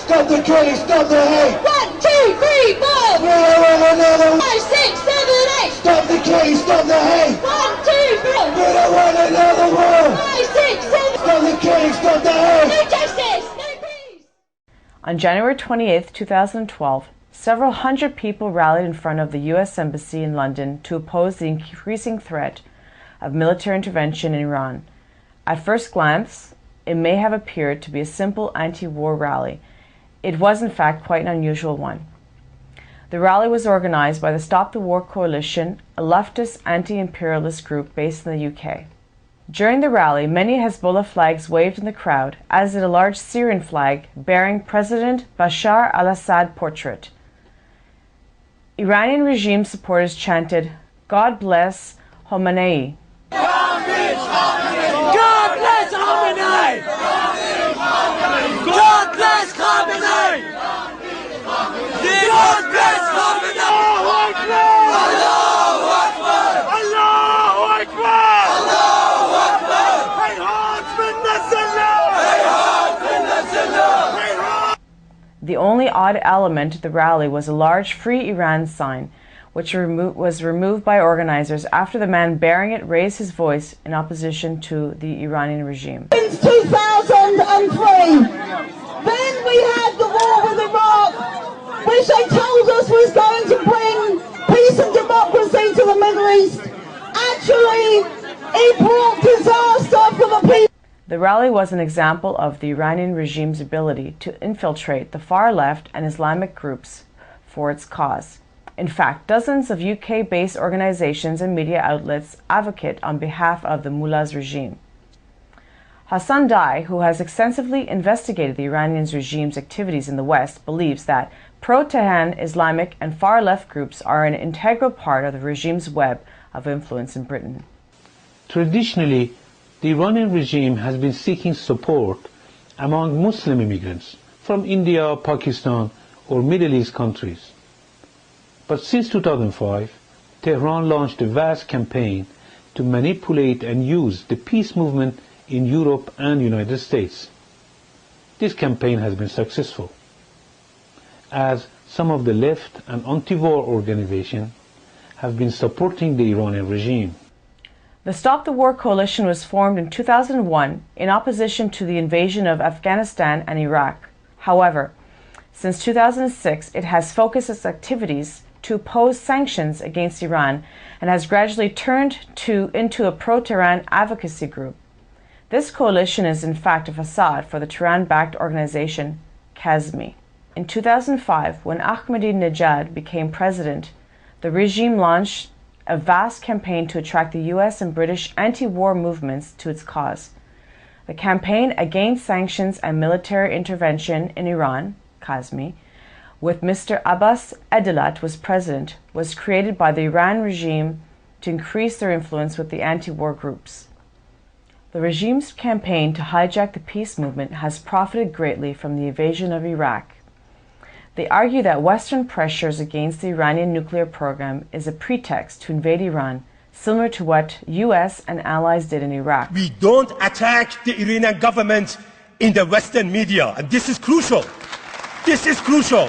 Stop the killing, stop the hate! 1, 2, 3, 4! We don't want another war! 5, 6, 7, 8! Stop the killing, stop the hate! 1, 2, 3! We don't want another war! 5, 6, 7! Stop the killing, stop the hate! No justice, no peace! On January 28, 2012, several hundred people rallied in front of the U.S. Embassy in London to oppose the increasing threat of military intervention in Iran. At first glance, it may have appeared to be a simple anti-war rally. It was in fact quite an unusual one. The rally was organized by the Stop the War Coalition, a leftist anti-imperialist group based in the UK. During the rally, many Hezbollah flags waved in the crowd, as did a large Syrian flag bearing President Bashar al-Assad portrait. Iranian regime supporters chanted, "God bless Khomeini." God bless Khomeini! God bless Khomeini! God bless Khomeini! Allahu Akbar! Allahu Akbar! Allahu Akbar! Hayhat min Nazillah! Hayhat min Nazillah! The only odd element of the rally was a large Free Iran sign, which was removed by organizers after the man bearing it raised his voice in opposition to the Iranian regime. Since 2003, then we had the war with Iraq, which they told us was going to bring peace and democracy to the Middle East. Actually, it brought disaster for the people. The rally was an example of the Iranian regime's ability to infiltrate the far left and Islamic groups for its cause. In fact, dozens of UK-based organizations and media outlets advocate on behalf of the mullah's regime. Hassan Dai, who has extensively investigated the Iranian regime's activities in the West, believes that pro-Tehran Islamic and far-left groups are an integral part of the regime's web of influence in Britain. Traditionally, the Iranian regime has been seeking support among Muslim immigrants from India, Pakistan, or Middle East countries. But since 2005, Tehran launched a vast campaign to manipulate and use the peace movement in Europe and the United States. This campaign has been successful, as some of the left and anti-war organizations have been supporting the Iranian regime. The Stop the War Coalition was formed in 2001 in opposition to the invasion of Afghanistan and Iraq. However, since 2006, it has focused its activities to oppose sanctions against Iran and has gradually turned into a pro-Tehran advocacy group. This coalition is in fact a facade for the Tehran-backed organization Kazmi. In 2005, when Ahmadinejad became president, the regime launched a vast campaign to attract the US and British anti-war movements to its cause. The campaign against sanctions and military intervention in Iran, Kazmi, with Mr. Abbas Edilat was president, was created by the Iran regime to increase their influence with the anti-war groups. The regime's campaign to hijack the peace movement has profited greatly from the invasion of Iraq. They argue that Western pressures against the Iranian nuclear program is a pretext to invade Iran, similar to what US and allies did in Iraq. We don't attack the Iranian government in the Western media, and this is crucial. This is crucial.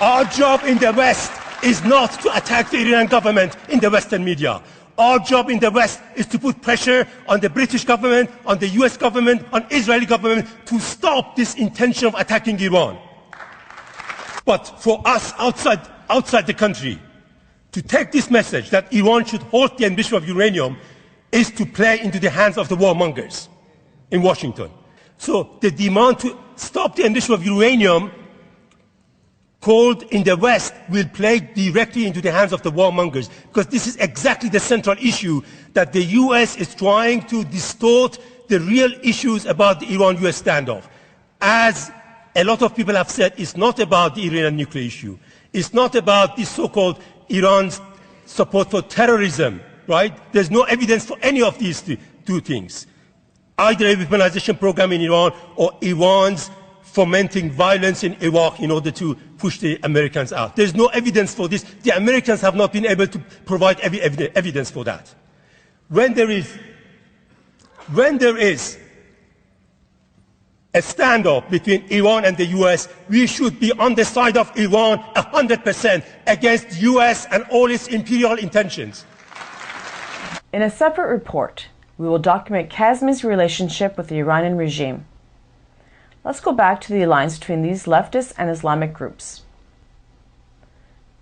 Our job in the West is not to attack the Iranian government in the Western media. Our job in the West is to put pressure on the British government, on the US government, on Israeli government to stop this intention of attacking Iran. But for us outside the country, to take this message that Iran should halt the enrichment of uranium is to play into the hands of the warmongers in Washington. So the demand to stop the enrichment of uranium called in the West will play directly into the hands of the warmongers, because this is exactly the central issue that the US is trying to distort the real issues about the Iran-US standoff. As a lot of people have said, it's not about the Iranian nuclear issue. It's not about this so-called Iran's support for terrorism, right? There's no evidence for any of these two things. Either a weaponization program in Iran or Iran's fomenting violence in Iraq in order to push the Americans out. There's no evidence for this. The Americans have not been able to provide evidence for that. When there is a standoff between Iran and the US, we should be on the side of Iran 100% against US and all its imperial intentions. In a separate report, we will document Kazmi's relationship with the Iranian regime. Let's go back to the alliance between these leftist and Islamic groups.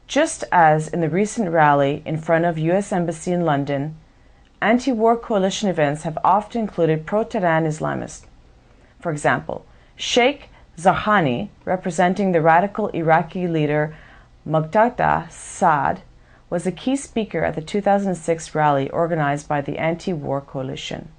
Just as in the recent rally in front of US Embassy in London, anti-war coalition events have often included pro-Tehran Islamists. For example, Sheikh Zahani, representing the radical Iraqi leader Muqtada Saad, was a key speaker at the 2006 rally organized by the anti-war coalition.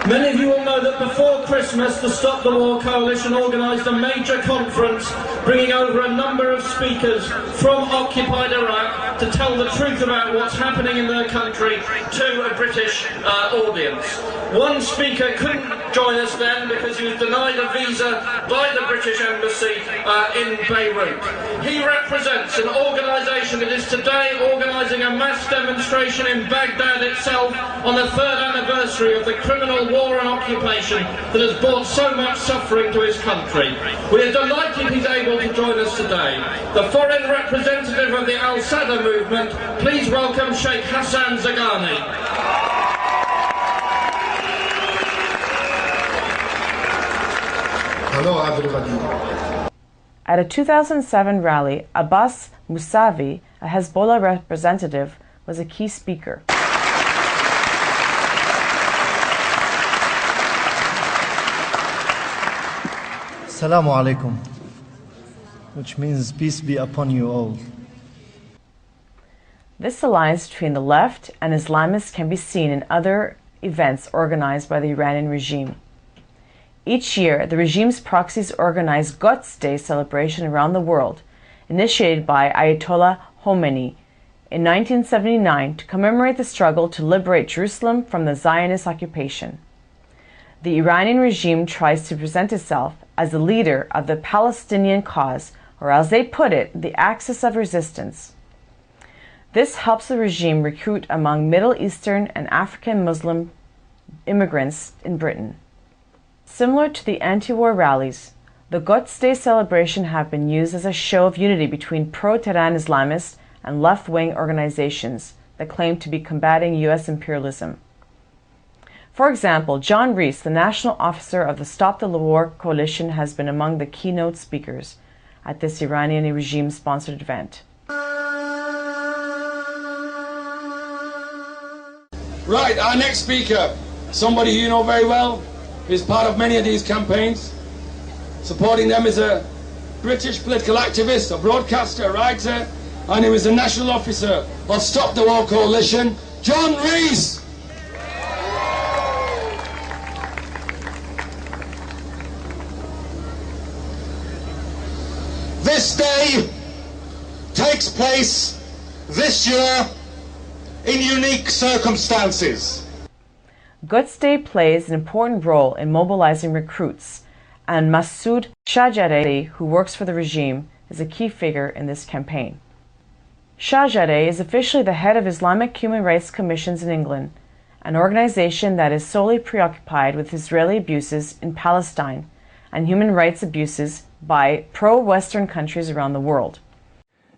Many of you will know that before Christmas, the Stop the War Coalition organised a major conference bringing over a number of speakers from occupied Iraq to tell the truth about what's happening in their country to a British audience. One speaker couldn't join us then because he was denied a visa by the British Embassy in Beirut. He represents an organisation that is today organising a mass demonstration in Baghdad itself on the 3rd anniversary of the criminal war and occupation that has brought so much suffering to his country. We are delighted he's able to join us today. The foreign representative of the Al-Sadr movement, please welcome Sheikh Hassan Zagani. Hello everybody. At a 2007 rally, Abbas Musavi, a Hezbollah representative, was a key speaker. Assalamu alaikum, which means peace be upon you all. This alliance between the left and Islamists can be seen in other events organized by the Iranian regime. Each year, the regime's proxies organize Quds Day celebration around the world, initiated by Ayatollah Khomeini in 1979 to commemorate the struggle to liberate Jerusalem from the Zionist occupation. The Iranian regime tries to present itself as the leader of the Palestinian cause, or as they put it, the axis of resistance. This helps the regime recruit among Middle Eastern and African Muslim immigrants in Britain. Similar to the anti-war rallies, the Quds Day celebration have been used as a show of unity between pro-Tehran Islamists and left-wing organizations that claim to be combating U.S. imperialism. For example, John Rees, the national officer of the Stop the War Coalition, has been among the keynote speakers at this Iranian regime-sponsored event. Right, our next speaker, somebody you know very well, is part of many of these campaigns. Supporting them is a British political activist, a broadcaster, a writer, and he was a national officer of Stop the War Coalition, John Rees. This day takes place this year in unique circumstances. Quds Day plays an important role in mobilizing recruits, and Masoud Shahjareh, who works for the regime, is a key figure in this campaign. Shahjareh is officially the head of Islamic Human Rights Commissions in England, an organization that is solely preoccupied with Israeli abuses in Palestine and human rights abuses by pro-Western countries around the world.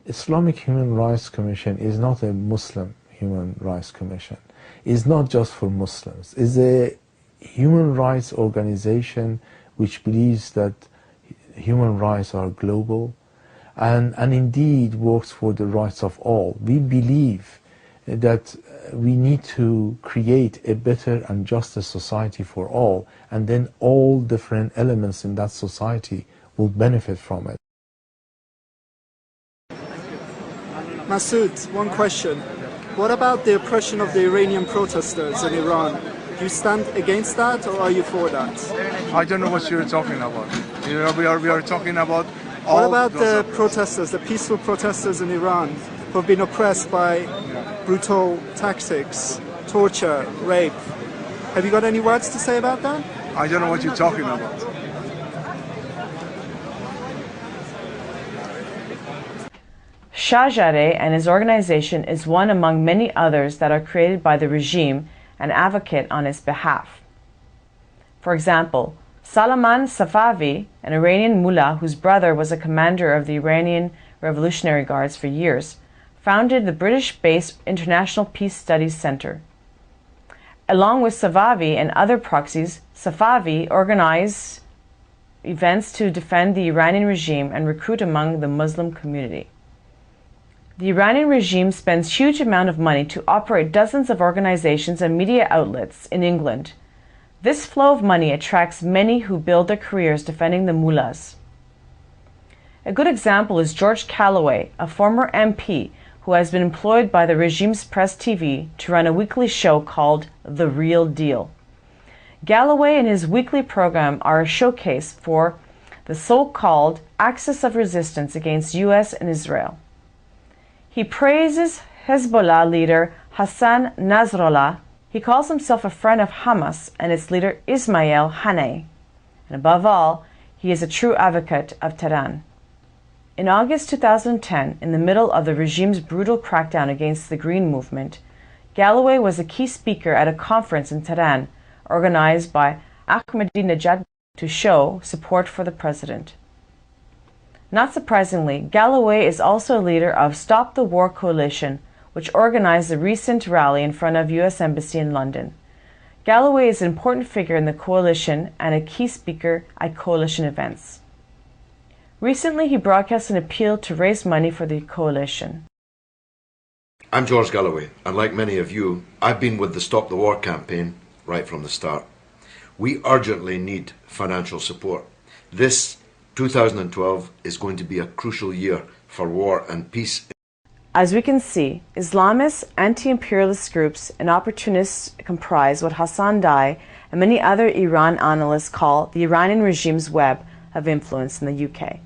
Islamic Human Rights Commission is not a Muslim Human Rights Commission. It's not just for Muslims. It's a human rights organization which believes that human rights are global and indeed works for the rights of all. We believe that we need to create a better and juster society for all, and then all different elements in that society will benefit from it. Masoud, one question. What about the oppression of the Iranian protesters in Iran? Do you stand against that, or are you for that? I don't know what you're talking about. You know, we are talking about all. What about the protesters, the peaceful protesters in Iran, who have been oppressed by brutal tactics, torture, rape? Have you got any words to say about that? I don't know what you're talking about. Shahjareh and his organization is one among many others that are created by the regime and advocate on its behalf. For example, Salman Safavi, an Iranian mullah whose brother was a commander of the Iranian Revolutionary Guards for years, founded the British-based International Peace Studies Center. Along with Safavi and other proxies, Safavi organized events to defend the Iranian regime and recruit among the Muslim community. The Iranian regime spends huge amount of money to operate dozens of organizations and media outlets in England. This flow of money attracts many who build their careers defending the mullahs. A good example is George Galloway, a former MP who has been employed by the regime's press TV to run a weekly show called The Real Deal. Galloway and his weekly program are a showcase for the so-called axis of resistance against US and Israel. He praises Hezbollah leader Hassan Nasrallah. He calls himself a friend of Hamas and its leader Ismail Haniyeh. And above all, he is a true advocate of Tehran. In August 2010, in the middle of the regime's brutal crackdown against the Green Movement, Galloway was a key speaker at a conference in Tehran organized by Ahmadinejad to show support for the president. Not surprisingly, Galloway is also a leader of Stop the War Coalition, which organized a recent rally in front of US Embassy in London. Galloway is an important figure in the coalition and a key speaker at coalition events. Recently, he broadcast an appeal to raise money for the coalition. I'm George Galloway, and like many of you, I've been with the Stop the War campaign right from the start. We urgently need financial support. This 2012 is going to be a crucial year for war and peace. As we can see, Islamists, anti-imperialist groups, and opportunists comprise what Hassan Dai and many other Iran analysts call the Iranian regime's web of influence in the UK.